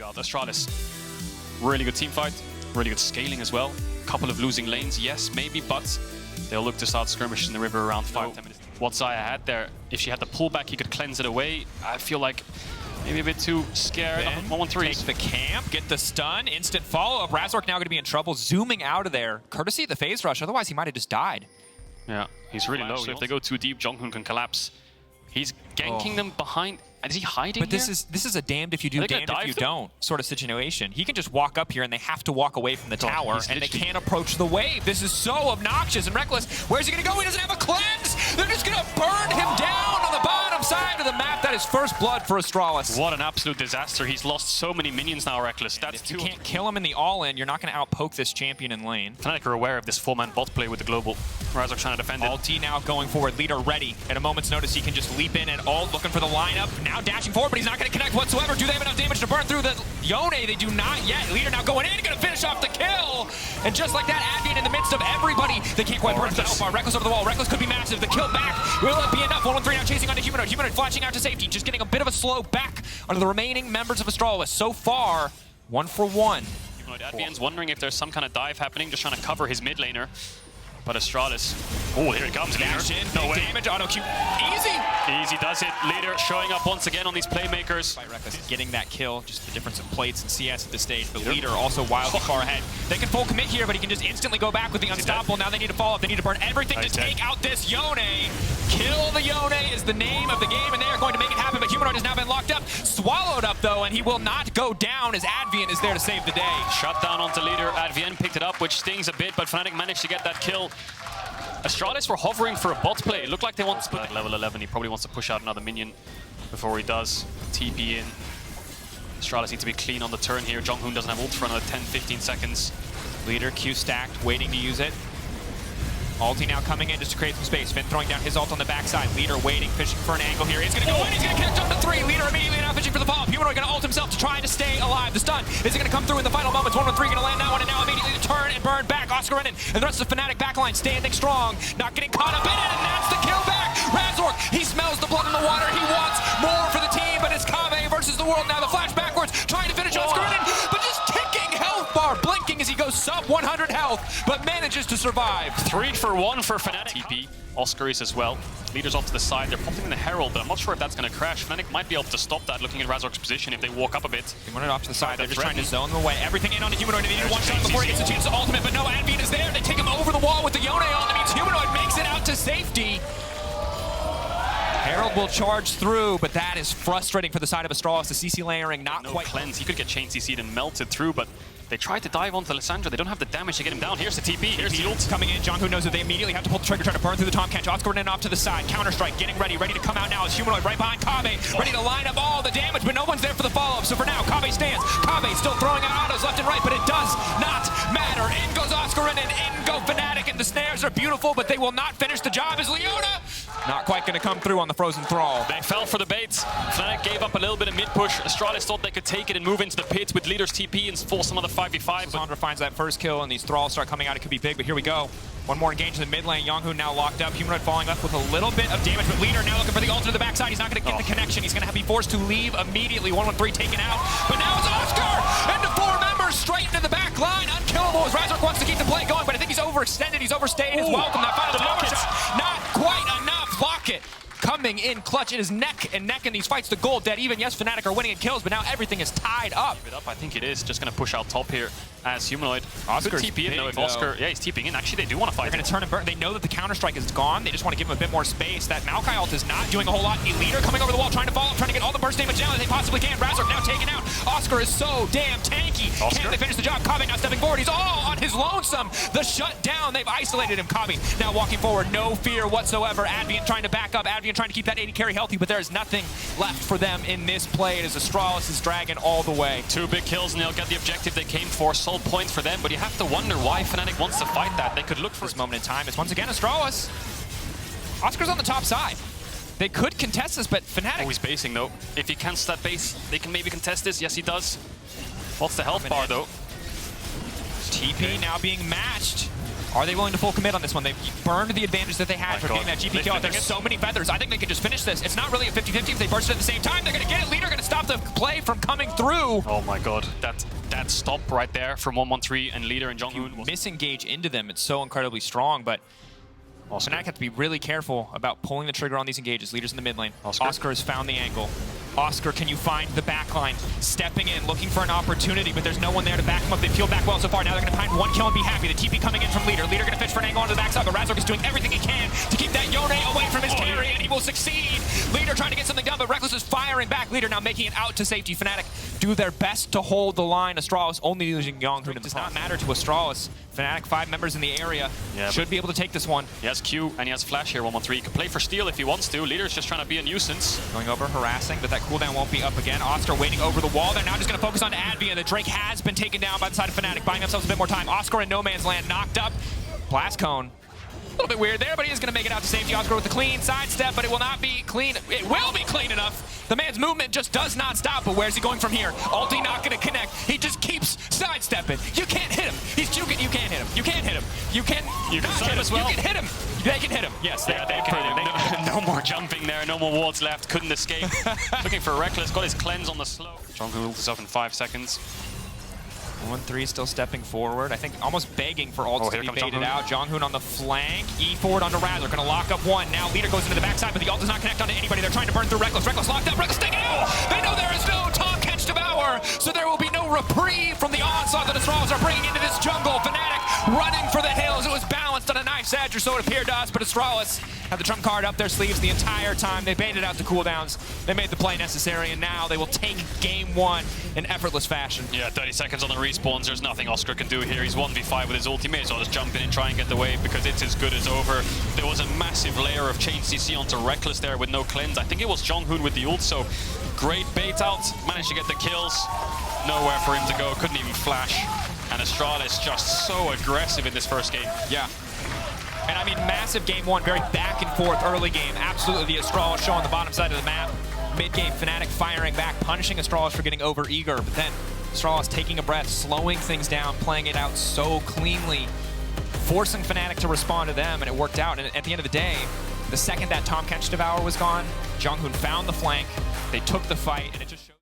out. Astralis, really good team fight, really good scaling as well. Couple of losing lanes, yes, maybe, but they'll look to start skirmishes in the river around 5-10 minutes. What Xayah had there, if she had the pullback, he could cleanse it away. I feel like maybe a bit too scared. 1-1-3. Take the camp, get the stun, instant follow-up. Razork now going to be in trouble, zooming out of there, courtesy of the phase rush. Otherwise, he might have just died. Yeah, he's really low. So if they go too deep, JeongHoon can collapse. He's ganking them behind. And is he hiding But this is a damned if you do, damned if you don't sort of situation. He can just walk up here and they have to walk away from the tower and they can't approach the wave. This is so obnoxious. And Rekkles, where's he going to go? He doesn't have a cleanse. They're just going to burn him down on the bottom side of the map. That is first blood for Astralis. What an absolute disaster. He's lost so many minions now, Rekkles. That's if you can't kill him in the all-in, you're not going to outpoke this champion in lane. Fnatic are aware of this 4-man bot play with the global. Razork trying to defend it. Ulti now going forward. Leader ready. At a moment's notice, he can just leap in and ult, looking for the lineup. Now dashing forward, but he's not going to connect whatsoever. Do they have enough damage to burn through the Yone? They do not yet. Leader now going in, going to finish off the kill. And just like that, Advienne in the midst of everybody. They can't quite burn the Alpha. Rekkles over the wall. Rekkles could be massive. The kill back. Will it be enough? 1-1-3 now chasing onto Humanoid. Humanoid flashing out to safety. Just getting a bit of a slow back onto the remaining members of Astralis. So far, 1 for 1. Advienne's wondering if there's some kind of dive happening, just trying to cover his mid laner. But Astralis, oh, here he comes, Leader. No way. Damage, auto Q, easy. Easy does it. Leader showing up once again on these playmakers. Rekkles getting that kill, just the difference in plates and CS at this stage. But Leader also wildly far ahead. They can full commit here, but he can just instantly go back with the unstoppable. Now they need to follow up. They need to burn everything to take out this Yone. Kill the Yone is the name of the game, and they are going to make it happen. But Humanoid has now been locked up, swallowed up though, and he will not go down as Advienne is there to save the day. Shut down onto Leader. Advienne picked it up, which stings a bit, but Fnatic managed to get that kill. Astralis were hovering for a bot play. It looked like they want to put at level 11. He probably wants to push out another minion before he does. TP in. Astralis need to be clean on the turn here. JeongHoon doesn't have ult for another 10-15 seconds. Leader Q stacked, waiting to use it. Ulti now coming in just to create some space. Finn throwing down his ult on the backside. Leader waiting, fishing for an angle here. He's going to go in. He's going to connect up to 3. Leader immediately now fishing for the follow-up. Humanoid going to ult himself to try to stay alive. The stun is going to come through in the final moments. 1-1-3 going to land that one, and now immediately to turn and burn back. Oscarinin and the rest of the Fnatic backline standing strong. Not getting caught up in it, and that's the kill back. Razork, he smells the blood in the water. He wants more for the team, but it's Kobbe versus the world now. The flash backwards, trying to finish Oscarinin, but just ticking health bar, blinking as he goes sub 100 health, but manages to survive. 3 for 1 for Fnatic. TP, Oscar is as well. Leaders off to the side. They're popping in the Herald, but I'm not sure if that's going to crash. Fnatic might be able to stop that looking at Razork's position if they walk up a bit. They want it off to the side. They're just trying to zone them away. Everything in on the Humanoid. They need one shot before he gets a chance to ultimate, but no, Advienne is there. They take him over the wall with the Yone on. That means Humanoid makes it out to safety. Herald will charge through, but that is frustrating for the side of Astralis. The CC layering not quite cleanse. He could get chain CC'd and melted through, but they tried to dive onto Lissandra. They don't have the damage to get him down. Here's the TP. Here's the ult. Coming in. JeongHoon knows that they immediately have to pull the trigger, trying to burn through the Tahm Kench. Oscarinin off to the side. Counter-strike, getting ready to come out now. As Humanoid right behind Kobbe, ready to line up all the damage, but no one's there for the follow-up. So for now, Kobbe stands. Kobbe still throwing out autos left and right, but it does not matter. In goes Oscarinin, in go Fnatic, and the snares are beautiful, but they will not finish the job as Leona not quite going to come through on the frozen thrall. They fell for the bait. Fnatic gave up a little bit of mid-push. Astralis thought they could take it and move into the pit with Leader's TP and force another 5v5. Lissandra finds that first kill, and these thralls start coming out. It could be big, but here we go. One more engage in the mid lane. JeongHoon now locked up. Humanoid falling left with a little bit of damage, but Leader now looking for the ult to the backside. He's not going to get the connection. He's going to be forced to leave immediately. 1-1-3 taken out, but now it's Oscar! Into 4 members straight into the back line. Unkillable as Razork wants to keep the play going, but I think he's overextended. He's overstayed his welcome. That final tower shot, not quite enough. Lock it. Coming in clutch. It is neck and neck in these fights. The goal dead even. Yes, Fnatic are winning in kills, but now everything is tied up. I think it is. Just going to push out top here as Humanoid. Oscar's TP in though. If Oscar, yeah, he's TPing in. Actually, they do want to fight. They're going to turn and burn. They know that the counter-strike is gone. They just want to give him a bit more space. That Maokai ult is not doing a whole lot. The Leader coming over the wall, trying to follow up, trying to get all the burst damage down that they possibly can. Razork now taken out. Oscar is so damn tanky. Can they finish the job? Kobbe now stepping forward. He's all on his lonesome. The shutdown. They've isolated him. Kobbe now walking forward. No fear whatsoever. Advienne trying to back up. Advienne trying to keep that AD carry healthy, but there is nothing left for them in this play. It is Astralis is dragging all the way. 2 big kills and they'll get the objective they came for. Sole points for them, but you have to wonder why Fnatic wants to fight that. They could look for this moment in time. It's once again Astralis. Oscar's on the top side. They could contest this, but Fnatic... Oh, he's basing though. If he cancels that base, they can maybe contest this. Yes, he does. What's the health bar though? TP now being matched. Are they willing to full commit on this one? They've burned the advantage that they had for getting that GP kill. There's so many feathers. I think they could just finish this. It's not really a 50-50 if they burst it at the same time. They're going to get it. Leader going to stop the play from coming through. Oh my god. That stop right there from 113 and Leader and JeongHoon. Misengage into them. It's so incredibly strong, but Fnatic have to be really careful about pulling the trigger on these engages. Leader's in the mid lane. Oscar has found the angle. Oscar, can you find the backline? Stepping in, looking for an opportunity, but there's no one there to back him up. They peeled back well so far. Now they're going to find one kill and be happy. The TP coming in from Leader. Leader going to fish for an angle onto the backside, but Razork is doing everything he can to keep that Yone away from his carry, and he will succeed. Leader trying to get something done, but Rekkles is firing back. Leader now making it out to safety. Fnatic do their best to hold the line. Astralis only losing JeongHoon. It does not matter to Astralis. Fnatic, 5 members in the area, should be able to take this one. He has Q and he has Flash here, 113. He can play for steal if he wants to. Leader's just trying to be a nuisance. Going over, harassing, but that cooldown won't be up again. Oscar waiting over the wall. They're now just going to focus on Advienne. The Drake has been taken down by the side of Fnatic, buying themselves a bit more time. Oscar in no man's land, knocked up. Blast Cone. A little bit weird there, but he is going to make it out to safety. Oscar with a clean sidestep, but it will not be clean. It will be clean enough. The man's movement just does not stop, but where's he going from here? Ulti not going to connect. He just keeps sidestepping. You can't hit him. He's juking. You can't hit him. You can't hit him. You can not hit him. As well. You can hit him. They can hit him. Yes, they can hit him. No more jumping there. No more wards left. Couldn't escape. Looking for Rekkles. Got his cleanse on the slow. JeongHoon ults up in 5 seconds. 1-3 still stepping forward. I think almost begging for ults to be baited out. JeongHoon on the flank. E forward onto Razork. Going to lock up one. Now Leader goes into the backside, but the ult does not connect onto anybody. They're trying to burn through Rekkles. Rekkles locked up. Rekkles taking out. They know there is no Tahm Kench devour, so there will be no reprieve from the onslaught that Astralis are bringing into this jungle. Fnatic running for the hills. It was balanced on a knife's edge, or so it appeared to us, but Astralis had the trump card up their sleeves the entire time. They baited out the cooldowns. They made the play necessary, and now they will take game 1 in effortless fashion. Yeah, 30 seconds on the respawns. There's nothing Oscar can do here. He's 1v5 with his ultimate, so I'll just jump in and try and get the wave because it's as good as over. There was a massive layer of chain CC onto Rekkles there with no cleanse. I think it was JeongHoon with the ult, so great bait out. Managed to get the kills. Nowhere for him to go. Couldn't even flash. And Astralis just so aggressive in this first game. Yeah. And I mean, massive game 1, very back and forth early game. Absolutely the Astralis show on the bottom side of the map. Mid-game, Fnatic firing back, punishing Astralis for getting over-eager, but then Astralis taking a breath, slowing things down, playing it out so cleanly, forcing Fnatic to respond to them, and it worked out. And at the end of the day, the second that Tahm Kench Devour was gone, JeongHoon found the flank, they took the fight, and it just showed